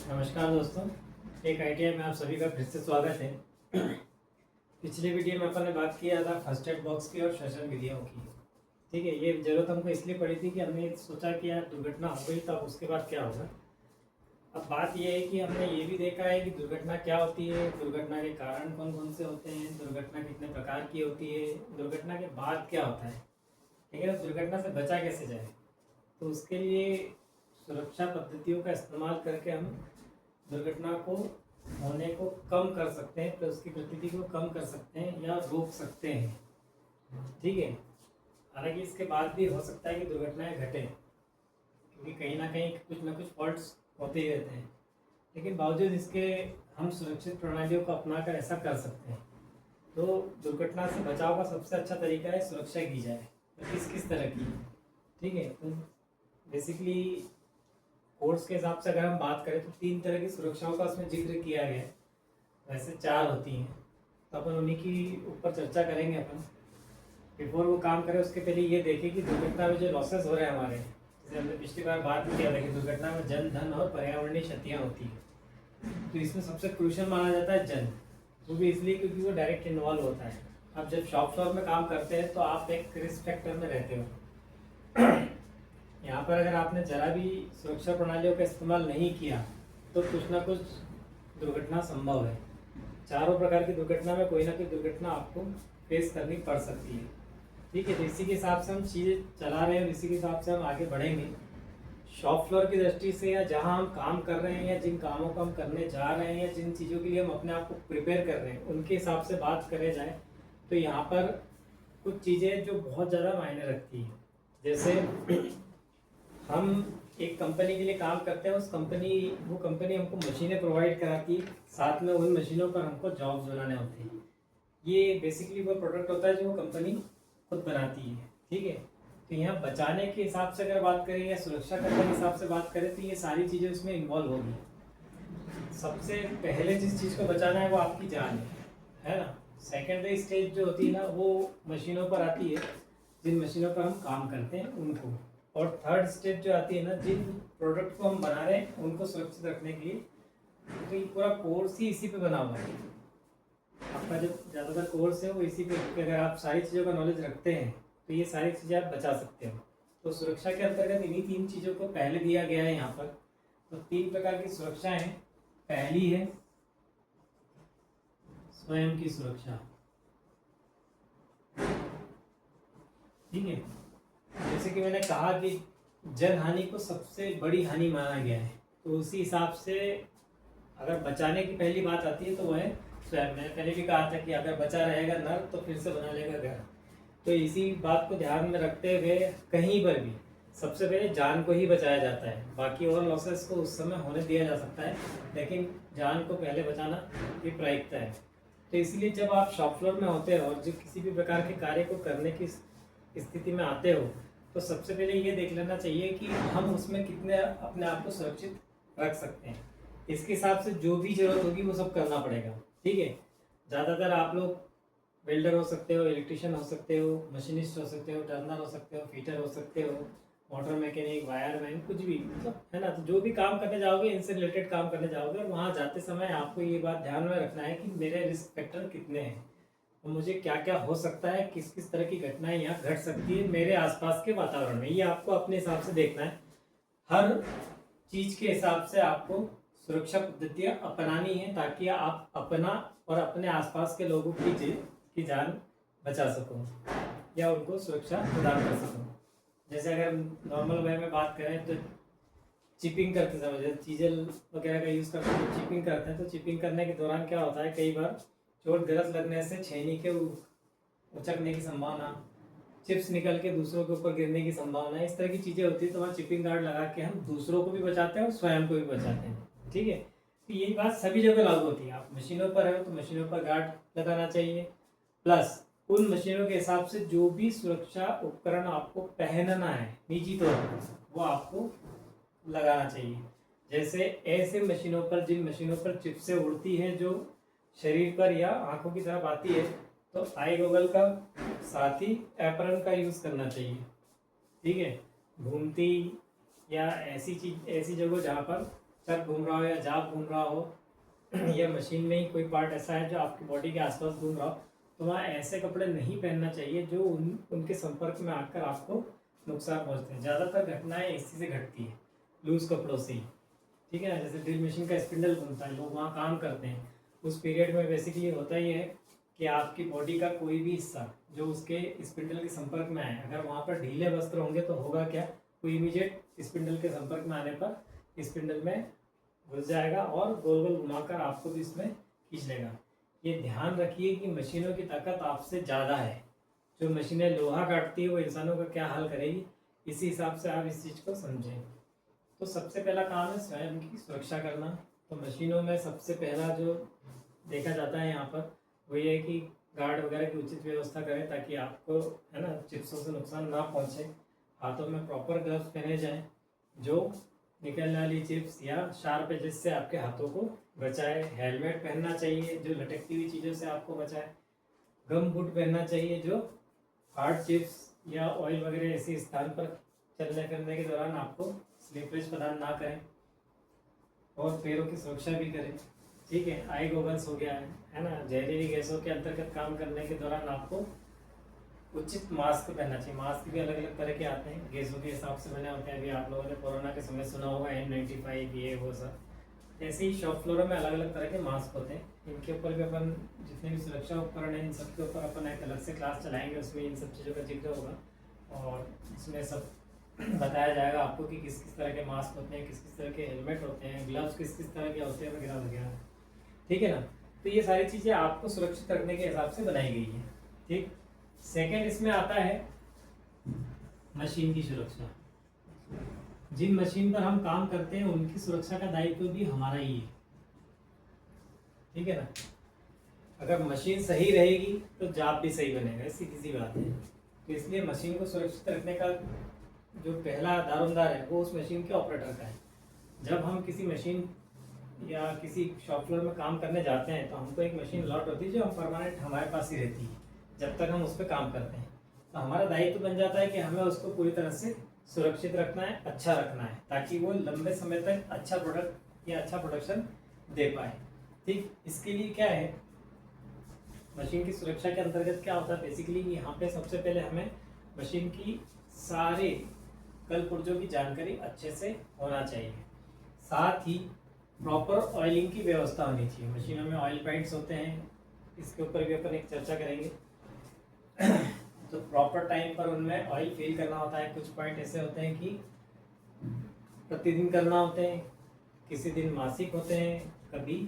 नमस्कार दोस्तों, एक आईटीआई में आप सभी का फिर से स्वागत है। पिछले वीडियो में अपन ने बात किया था फर्स्ट एड बॉक्स की और श्वसन विधियों की। ठीक है, ये ज़रूरत हमको इसलिए पड़ी थी कि हमने सोचा कि यार दुर्घटना हो गई तो अब उसके बाद क्या होगा। अब बात ये है कि हमने ये भी देखा है कि दुर्घटना क्या होती है, दुर्घटना के कारण कौन कौन से होते हैं, दुर्घटना कितने प्रकार की होती है, दुर्घटना के बाद क्या होता है, लेकिन अब दुर्घटना से बचा कैसे जाए। तो उसके लिए सुरक्षा पद्धतियों का इस्तेमाल करके हम दुर्घटना को होने को कम कर सकते हैं, तो उसकी प्रकृति को कम कर सकते हैं या रोक सकते हैं। ठीक है, हालांकि इसके बाद भी हो सकता है कि दुर्घटनाएं घटें, क्योंकि कहीं ना कुछ फॉल्ट्स होते ही रहते हैं, लेकिन बावजूद इसके हम सुरक्षित प्रणालियों को अपनाकर ऐसा कर सकते हैं। तो दुर्घटना से बचाव का सबसे अच्छा तरीका है सुरक्षा की जाए, तो किस किस तरह की। ठीक है, तो बेसिकली कोर्स के हिसाब से अगर हम बात करें तो 3 तरह की सुरक्षाओं का उसमें जिक्र किया गया है। वैसे 4 होती हैं, तो अपन उन्हीं की ऊपर चर्चा करेंगे। अपन बिफोर वो काम करें उसके पहले ये देखें कि दुर्घटना में जो लॉसेस हो रहे हैं हमारे, जैसे हमने पिछली बार बात किया था कि दुर्घटना में जन, धन और पर्यावरणीय क्षतियाँ होती हैं। तो इसमें सबसे क्रूशल माना जाता है जन, वो भी इसलिए क्योंकि वो डायरेक्ट इन्वॉल्व होता है। अब जब शॉप फ्लोर में काम करते हैं तो आप एक रिस्क फैक्टर में रहते हो। यहाँ पर अगर आपने जरा भी सुरक्षा प्रणालियों का इस्तेमाल नहीं किया तो कुछ ना कुछ दुर्घटना संभव है। चारों प्रकार की दुर्घटना में कोई ना कोई दुर्घटना आपको फेस करनी पड़ सकती है। ठीक है, तो इसी के हिसाब से हम चीज़ें चला रहे हैं और इसी के हिसाब से हम आगे बढ़ेंगे। शॉप फ्लोर की दृष्टि से या जहाँ हम काम कर रहे हैं या जिन कामों को हम करने जा रहे हैं या जिन चीज़ों के लिए हम अपने आप को प्रिपेयर कर रहे हैं उनके हिसाब से बात करें जाए तो यहाँ पर कुछ चीज़ें जो बहुत ज़्यादा मायने रखती हैं। जैसे हम एक कंपनी के लिए काम करते हैं, वो कंपनी हमको मशीनें प्रोवाइड कराती है, साथ में उन मशीनों पर हमको जॉब्स बनाने होते हैं। ये बेसिकली वो प्रोडक्ट होता है जो वो कंपनी खुद बनाती है। ठीक है, तो यहाँ बचाने के हिसाब से अगर बात करें या सुरक्षा करने के हिसाब से बात करें तो ये सारी चीज़ें उसमें इन्वॉल्व होगी। सबसे पहले जिस चीज़ को बचाना है वो आपकी जान है ना। सेकेंडरी स्टेज जो होती है ना वो मशीनों पर आती है, जिन मशीनों पर हम काम करते हैं उनको। और थर्ड स्टेज जो आती है ना, जिन प्रोडक्ट को हम बना रहे हैं उनको सुरक्षित रखने के लिए, तो ये पूरा कोर्स ही इसी पे बना हुआ है। आपका जो ज़्यादातर कोर्स है वो इसी पे, अगर आप सारी चीज़ों का नॉलेज रखते हैं तो ये सारी चीज़ें आप बचा सकते हो। तो सुरक्षा के अंतर्गत इन्हीं 3 चीज़ों को पहले दिया गया है यहाँ पर। तो 3 प्रकार की सुरक्षा है। पहली है स्वयं की सुरक्षा। ठीक है, जैसे कि मैंने कहा कि जन हानि को सबसे बड़ी हानि माना गया है, तो उसी हिसाब से अगर बचाने की पहली बात आती है तो वह है स्वयं। मैंने पहले भी कहा था कि अगर बचा रहेगा नर तो फिर से बना लेगा घर। तो इसी बात को ध्यान में रखते हुए कहीं पर भी सबसे पहले जान को ही बचाया जाता है, बाकी और लॉसेस को उस समय होने दिया जा सकता है, लेकिन जान को पहले बचाना ये प्रायिकता है। तो इसलिए जब आप शॉप फ्लोर में होते हो और जब किसी भी प्रकार के कार्य को करने की स्थिति में आते हो तो सबसे पहले ये देख लेना चाहिए कि हम उसमें कितने अपने आप को सुरक्षित रख सकते हैं। इसके हिसाब से जो भी जरूरत होगी वो सब करना पड़ेगा। ठीक है, ज़्यादातर आप लोग वेल्डर हो सकते हो, इलेक्ट्रिशियन हो सकते हो, मशीनिस्ट हो सकते हो, टर्नर हो सकते हो, फिटर हो सकते हो, मोटर मैकेनिक, वायरमैन, कुछ भी, मतलब है ना। तो जो भी काम करने जाओगे, इनसे रिलेटेड काम करने जाओगे, और वहाँ जाते समय आपको ये बात ध्यान में रखना है कि मेरे रिस्क फैक्टर कितने हैं और मुझे क्या क्या हो सकता है, किस किस तरह की घटनाएं यहाँ घट सकती है मेरे आसपास के वातावरण में। ये आपको अपने हिसाब से देखना है। हर चीज़ के हिसाब से आपको सुरक्षा पद्धतियाँ अपनानी है ताकि आप अपना और अपने आसपास के लोगों की जान बचा सको या उनको सुरक्षा प्रदान कर सको। जैसे अगर नॉर्मल वे में बात करें तो चिपिंग करते समय, जैसे चीज़ल वगैरह का यूज़ करते हैं, चिपिंग करते हैं, तो चिपिंग करने के दौरान क्या होता है, कई बार चोट गलत लगने से छेनी के उचकने की संभावना, चिप्स निकल के दूसरों के ऊपर गिरने की संभावना, इस तरह की चीज़ें होती है। तो वहाँ चिपिंग गार्ड लगा के हम दूसरों को भी बचाते हैं और स्वयं को भी बचाते हैं। ठीक है, तो यही बात सभी जगह लागू होती है। आप मशीनों पर हो तो मशीनों पर गार्ड लगाना चाहिए, प्लस उन मशीनों के हिसाब से जो भी सुरक्षा उपकरण आपको पहनना है निजी तौर पर वो आपको लगाना चाहिए। जैसे ऐसे मशीनों पर, जिन मशीनों पर चिप्सें उड़ती हैं जो शरीर पर या आंखों की तरफ आती है, तो आई गॉगल का साथ ही एप्रन का यूज़ करना चाहिए। ठीक है, घूमती या ऐसी जगह जहाँ पर सर घूम रहा हो या जाप घूम रहा हो या मशीन में ही कोई पार्ट ऐसा है जो आपकी बॉडी के आसपास घूम रहा हो, तो वहाँ ऐसे कपड़े नहीं पहनना चाहिए जो उनके संपर्क में आकर आपको नुकसान पहुँचते हैं। ज़्यादातर घटनाएं इसी से घटती है, लूज़ कपड़ों से ही। ठीक है ना, जैसे ड्रिल मशीन का स्पिंडल घूमता है, लोग वहाँ काम करते हैं, उस पीरियड में बेसिकली होता ही है कि आपकी बॉडी का कोई भी हिस्सा जो उसके स्पिंडल के संपर्क में आए, अगर वहाँ पर ढीले वस्त्र होंगे तो होगा क्या, वो इमीडिएट स्पिंडल के संपर्क में आने पर स्पिंडल में घुस जाएगा और गोल गोल घुमाकर आपको भी इसमें खींच लेगा। ये ध्यान रखिए कि मशीनों की ताकत आपसे ज़्यादा है। जो मशीनें लोहा काटती है वो इंसानों का क्या हाल करेगी, इसी हिसाब से आप इस चीज़ को समझें। तो सबसे पहला काम है स्वयं की सुरक्षा करना। तो मशीनों में सबसे पहला जो देखा जाता है यहाँ पर वो ये है कि गार्ड वगैरह की उचित व्यवस्था करें ताकि आपको है ना चिप्सों से नुकसान ना पहुँचे। हाथों में प्रॉपर ग्लव्स पहने जाएं जो निकलने वाली चिप्स या शार्प एजेस से आपके हाथों को बचाए। हेलमेट पहनना चाहिए जो लटकती हुई चीज़ों से आपको बचाए। गम बूट पहनना चाहिए जो हार्ड चिप्स या ऑयल वगैरह ऐसे स्थान पर चलने फिरने के दौरान आपको स्लिपरेज प्रदान ना करें और पैरों की सुरक्षा भी करें। ठीक है, आई गोगल्स हो गया है ना, जहरीली गैसों के अंतर्गत काम करने के दौरान आपको उचित मास्क पहनना चाहिए। मास्क भी अलग अलग तरह के आते हैं, गैसों के हिसाब से बने होते हैं। अभी आप लोगों ने कोरोना के समय सुना होगा N95 ये वो सब। ऐसे ही शॉप फ्लोरों में अलग अलग तरह के मास्क होते हैं। इनके ऊपर भी अपन जितने भी सुरक्षा उपकरण हैं इन सब के ऊपर अपन एक अलग से क्लास चलाएंगे, उसमें इन सब चीज़ों का जिक्र होगा और इसमें सब बताया जाएगा आपको कि किस किस तरह के मास्क होते हैं, किस किस तरह के हेलमेट होते हैं, ग्लव्स किस किस तरह के होते हैं वगैरह वगैरह। ठीक है ना, तो ये सारी चीज़ें आपको सुरक्षित रखने के हिसाब से बनाई गई है। ठीक, सेकेंड इसमें आता है मशीन की सुरक्षा। जिन मशीन पर हम काम करते हैं उनकी सुरक्षा का दायित्व भी हमारा ही है। ठीक है ना, अगर मशीन सही रहेगी तो जॉब भी सही बनेगा, सीधी सी बात है। तो इसलिए मशीन को सुरक्षित रखने का जो पहला दारोमदार है वो उस मशीन के ऑपरेटर का है। जब हम किसी मशीन या किसी शॉप फ्लोर में काम करने जाते हैं तो हमको एक मशीन लॉट होती है जो हम परमानेंट हमारे पास ही रहती है जब तक हम उस पर काम करते हैं। तो हमारा दायित्व बन जाता है कि हमें उसको पूरी तरह से सुरक्षित रखना है, अच्छा रखना है, ताकि वो लंबे समय तक अच्छा प्रोडक्ट या अच्छा प्रोडक्शन दे पाए। ठीक, इसके लिए क्या है, मशीन की सुरक्षा के अंतर्गत क्या होता है बेसिकली, यहाँ पे सबसे पहले हमें मशीन की सारे कल पुर्जों की जानकारी अच्छे से होना चाहिए। साथ ही प्रॉपर ऑयलिंग की व्यवस्था होनी चाहिए। मशीनों में ऑयल पैड्स होते हैं, इसके ऊपर भी अपन एक चर्चा करेंगे। तो प्रॉपर टाइम पर उनमें ऑयल फिल करना होता है। कुछ पॉइंट ऐसे होते हैं कि प्रतिदिन करना होते हैं, किसी दिन मासिक होते हैं, कभी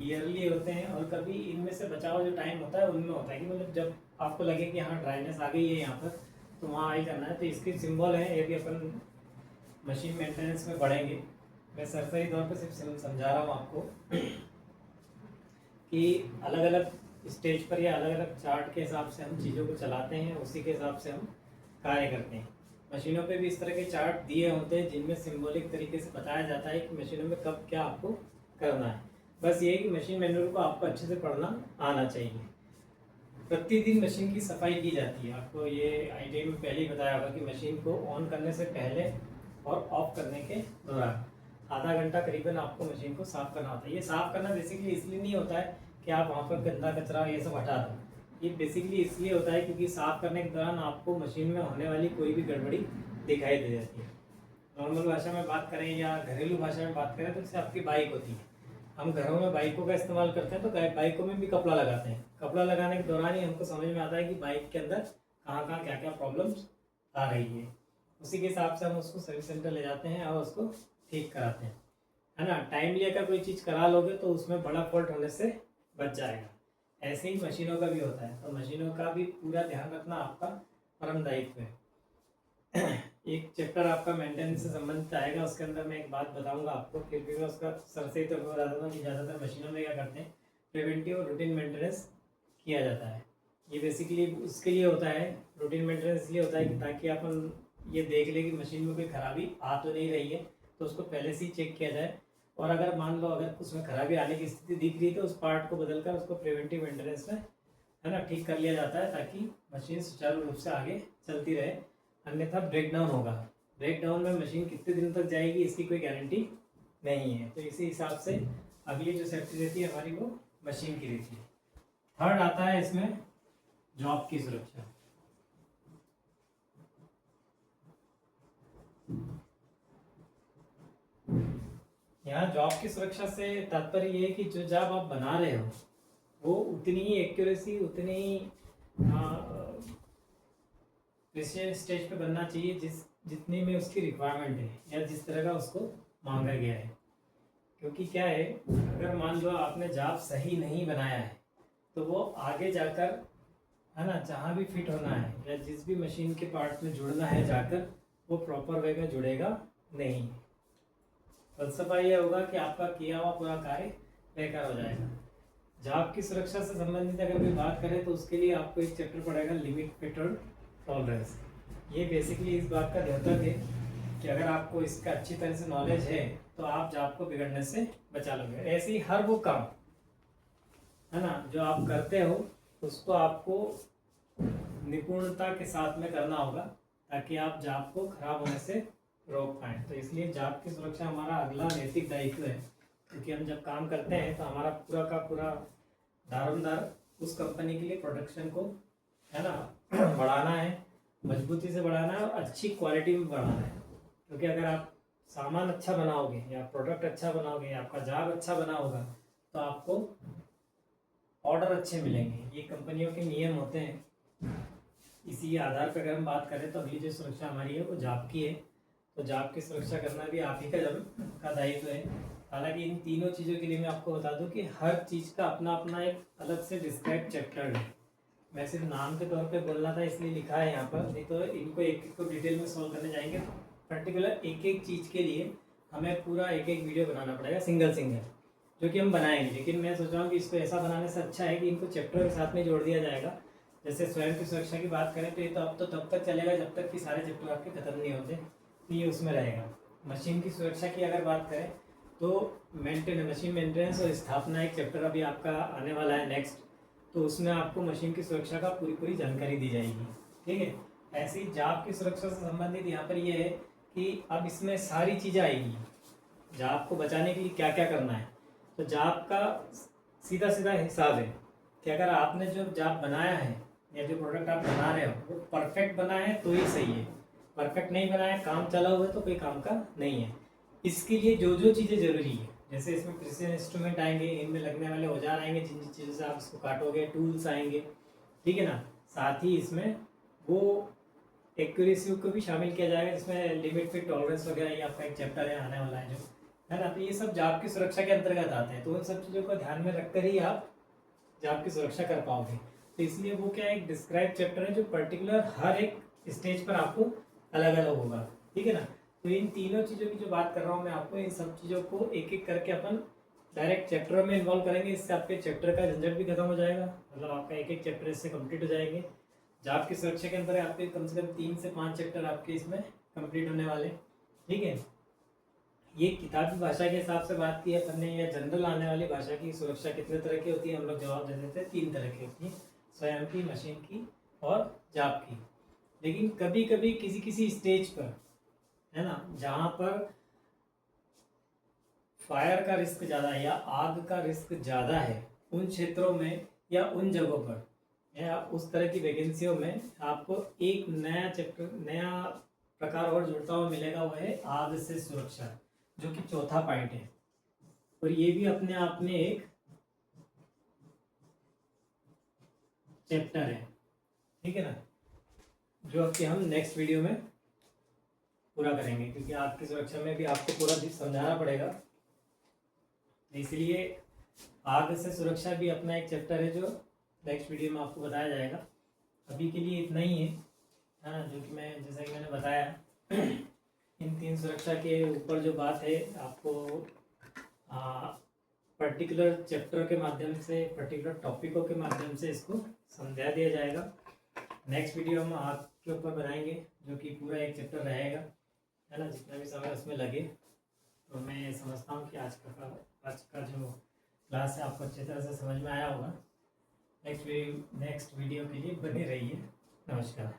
ईयरली होते हैं और कभी इनमें से बचाव जो टाइम होता है उनमें होता है कि मतलब जब आपको लगे कि हाँ ड्राइनेस आ गई है यहाँ पर तो वहाँ ऑयल करना है। तो इसके सिंबल है, ये भी अपन मशीन मेंटेनेंस में पढ़ेंगे। मैं सरसरी तौर पर सिर्फ समझा रहा हूँ आपको कि अलग अलग स्टेज पर या अलग अलग चार्ट के हिसाब से हम चीज़ों को चलाते हैं, उसी के हिसाब से हम कार्य करते हैं। मशीनों पे भी इस तरह के चार्ट दिए होते हैं जिनमें सिंबॉलिक तरीके से बताया जाता है कि मशीनों में कब क्या आपको करना है। बस ये है कि मशीन मैनुअल को आपको अच्छे से पढ़ना आना चाहिए। प्रतिदिन मशीन की सफाई की जाती है। आपको ये आईटीआई में पहले ही बताया होगा कि मशीन को ऑन करने से पहले और ऑफ करने के दौरान आधा घंटा करीबन आपको मशीन को साफ़ करना होता है। ये साफ़ करना बेसिकली इसलिए नहीं होता है कि आप वहाँ पर गंदा कचरा ये सब हटा दो। ये बेसिकली इसलिए होता है क्योंकि साफ़ करने के दौरान आपको मशीन में होने वाली कोई भी गड़बड़ी दिखाई दे जाती है। नॉर्मल भाषा में बात करें या घरेलू भाषा में बात करें तो जैसे आपकी बाइक होती है, हम घरों में बाइकों का इस्तेमाल करते हैं तो बाइकों में भी कपड़ा लगाते हैं। कपड़ा लगाने के दौरान ही हमको समझ में आता है कि बाइक के अंदर कहाँ कहाँ क्या क्या प्रॉब्लम्स आ रही है। उसी के हिसाब से हम उसको सर्विस सेंटर ले जाते हैं और उसको ठीक कराते हैं, है ना। टाइमली अगर कोई चीज़ करा लोगे तो उसमें बड़ा फॉल्ट होने से बच जाएगा। ऐसे ही मशीनों का भी होता है, तो मशीनों का भी पूरा ध्यान रखना आपका परम दायित्व है। एक चैप्टर आपका मेंटेनेंस से संबंधित आएगा, उसके अंदर मैं एक बात बताऊंगा आपको, फिर भी मैं उसका सर से ही तो बता देता हूँ कि ज़्यादातर मशीनों में क्या करते हैं, प्रिवेंटिव और रूटीन मेंटेनेंस किया जाता है। ये बेसिकली उसके लिए होता है, रूटीन मेंटेनेंस इसलिए होता है कि ताकि अपन ये देख ले कि मशीन में कोई खराबी आ तो नहीं रही है, तो उसको पहले से ही चेक किया जाए। और अगर मान लो अगर उसमें खराबी आने की स्थिति दिख रही है तो उस पार्ट को बदलकर उसको प्रिवेंटिव मेंटेनेंस में है ना ठीक कर लिया जाता है, ताकि मशीन सुचारू रूप से आगे चलती रहे। अन्यथा ब्रेक डाउन होगा। ब्रेक डाउन में मशीन कितने दिन तक जाएगी इसकी कोई गारंटी नहीं है। तो इसी हिसाब से अगली जो सेफ्टी रहती है हमारी वो मशीन की रहती है। थर्ड आता है इसमें जॉब की सुरक्षा। यहाँ जॉब की सुरक्षा से तात्पर्य ये है कि जो जॉब आप बना रहे हो वो उतनी ही एक्यूरेसी, उतनी ही प्रिसीजन स्टेज पे बनना चाहिए जितनी में उसकी रिक्वायरमेंट है या जिस तरह का उसको मांगा गया है। क्योंकि क्या है, अगर मान लो आपने जॉब सही नहीं बनाया है तो वो आगे जाकर, है ना, जहाँ भी फिट होना है या जिस भी मशीन के पार्ट में जुड़ना है जाकर वो प्रॉपर वे में जुड़ेगा नहीं। फलसफा ये होगा कि आपका किया हुआ पूरा कार्य बेकार हो जाएगा। जॉब की सुरक्षा से संबंधित अगर कोई बात करें तो उसके लिए आपको एक चैप्टर पड़ेगा लिमिट, फिट और टॉलरेंस। ये बेसिकली इस बात का द्योतक है कि अगर आपको इसका अच्छी तरह से नॉलेज है तो आप जॉब को बिगड़ने से बचा लोगे। ऐसे ही हर वो काम, है ना, जो आप करते हो उसको आपको निपुणता के साथ में करना होगा ताकि आप जॉब को खराब होने से रोक पाएँ। तो इसलिए जॉब की सुरक्षा हमारा अगला नैतिक दायित्व है, क्योंकि हम जब काम करते हैं तो हमारा पूरा का पूरा दारोमदार उस कंपनी के लिए प्रोडक्शन को, है ना, बढ़ाना है, मजबूती से बढ़ाना है और अच्छी क्वालिटी में बढ़ाना है। क्योंकि अगर आप सामान अच्छा बनाओगे या प्रोडक्ट अच्छा बनाओगे या आपका जॉब अच्छा बना होगा तो आपको ऑर्डर अच्छे मिलेंगे। ये कंपनियों के नियम होते हैं। इसी आधार पर अगर हम बात करें तो अगली जो सुरक्षा हमारी है वो जॉब की है। तो जॉब की सुरक्षा करना भी आप ही का दायित्व है। हालांकि इन तीनों चीज़ों के लिए मैं आपको बता दूं कि हर चीज़ का अपना अपना एक अलग से डिस्क्राइब चैप्टर है। मैं सिर्फ नाम के तौर पे बोलना था इसलिए लिखा है यहाँ पर, नहीं तो इनको एक एक को डिटेल में सॉल्व करने जाएंगे पर्टिकुलर एक एक चीज़ के लिए हमें पूरा एक एक वीडियो बनाना पड़ेगा, सिंगल सिंगल, जो कि हम बनाएंगे। लेकिन मैं सोच रहा हूँ कि इसको ऐसा बनाने से अच्छा है कि इनको चैप्टर के साथ में जोड़ दिया जाएगा। जैसे स्वयं की सुरक्षा की बात करें तो ये तो अब तो तब तक चलेगा जब तक कि सारे चैप्टर आपके खत्म नहीं होते, तो ये उसमें रहेगा। मशीन की सुरक्षा की अगर बात करें तो मशीन मेंटेनेंस और स्थापना एक चैप्टर अभी आपका आने वाला है नेक्स्ट, तो उसमें आपको मशीन की सुरक्षा का पूरी जानकारी दी जाएगी। ठीक है। ऐसे ही जॉब की सुरक्षा से संबंधित यहाँ पर ये है कि अब इसमें सारी चीज़ें आएगी। जॉब को बचाने के लिए क्या क्या करना है, तो जॉब का सीधा सीधा हिसाब है कि अगर आपने जो जॉब बनाया है या जो प्रोडक्ट आप बना रहे हो वो परफेक्ट बना है तो ही सही है। परफेक्ट नहीं बनाया, काम चला हुआ है तो कोई काम का नहीं है। इसके लिए जो जो चीज़ें ज़रूरी है, जैसे इसमें प्रिसीजन इंस्ट्रूमेंट आएंगे, इनमें लगने वाले औजार आएंगे, जिन जिन चीज़ों से आप इसको काटोगे, टूल्स आएंगे, ठीक है ना। साथ ही इसमें वो एक्यूरेसी को भी शामिल किया जाएगा जिसमें लिमिट, फिट, टॉलरेंस वगैरह, ये आपका एक चैप्टर है आने वाला है जो, है ना। तो ये सब जॉब की सुरक्षा के अंतर्गत आते हैं। तो उन सब चीज़ों को ध्यान में रखकर ही आप जॉब की सुरक्षा कर पाओगे। तो इसलिए वो क्या एक डिस्क्राइब चैप्टर है जो पर्टिकुलर हर एक स्टेज पर आपको अलग अलग होगा, ठीक है ना। तो इन तीनों चीज़ों की जो बात कर रहा हूँ मैं आपको, इन सब चीज़ों को एक एक करके अपन डायरेक्ट चैप्टर में इन्वॉल्व करेंगे। इससे आपके चैप्टर का झंझट भी खत्म हो जाएगा, मतलब आपका एक एक चैप्टर इससे कंप्लीट हो जाएंगे। जॉब की सुरक्षा के अंदर आपके कम से कम 3 से 5 चैप्टर आपके इसमें कंप्लीट होने वाले, ठीक है। ये किताबी भाषा के हिसाब से बात की है अपन ने, या जनरल आने वाली भाषा की सुरक्षा कितने तरह की होती है, हम लोग जवाब दे देते हैं 3 तरह की होती है, स्वयं की, मशीन की और जॉब की। लेकिन कभी कभी किसी किसी स्टेज पर, है ना, जहाँ पर फायर का रिस्क ज़्यादा है या आग का रिस्क ज़्यादा है, उन क्षेत्रों में या उन जगहों पर या उस तरह की वैकेंसियों में आपको एक नया चैप्टर, नया प्रकार और जुड़ता हुआ मिलेगा, वो है आग से सुरक्षा, जो कि चौथा पॉइंट है। और ये भी अपने आप में एक चैप्टर है, ठीक है ना, जो कि हम नेक्स्ट वीडियो में पूरा करेंगे, क्योंकि आग की सुरक्षा में भी आपको पूरा समझाना पड़ेगा। इसलिए आग से सुरक्षा भी अपना एक चैप्टर है जो नेक्स्ट वीडियो में आपको बताया जाएगा। अभी के लिए इतना ही है, हाँ, जो कि मैं जैसा कि मैंने बताया इन 3 सुरक्षा के ऊपर जो बात है आपको पर्टिकुलर चैप्टर के माध्यम से, पर्टिकुलर टॉपिकों के माध्यम से इसको समझा दिया जाएगा। नेक्स्ट वीडियो हम आग के ऊपर बनाएंगे, जो कि पूरा एक चैप्टर रहेगा, है ना, जितना भी समय उसमें लगे। तो मैं समझता हूँ कि आज का जो क्लास है आपको अच्छी तरह से समझ में आया होगा। नेक्स्ट वीडियो के लिए बने रहिए। नमस्कार।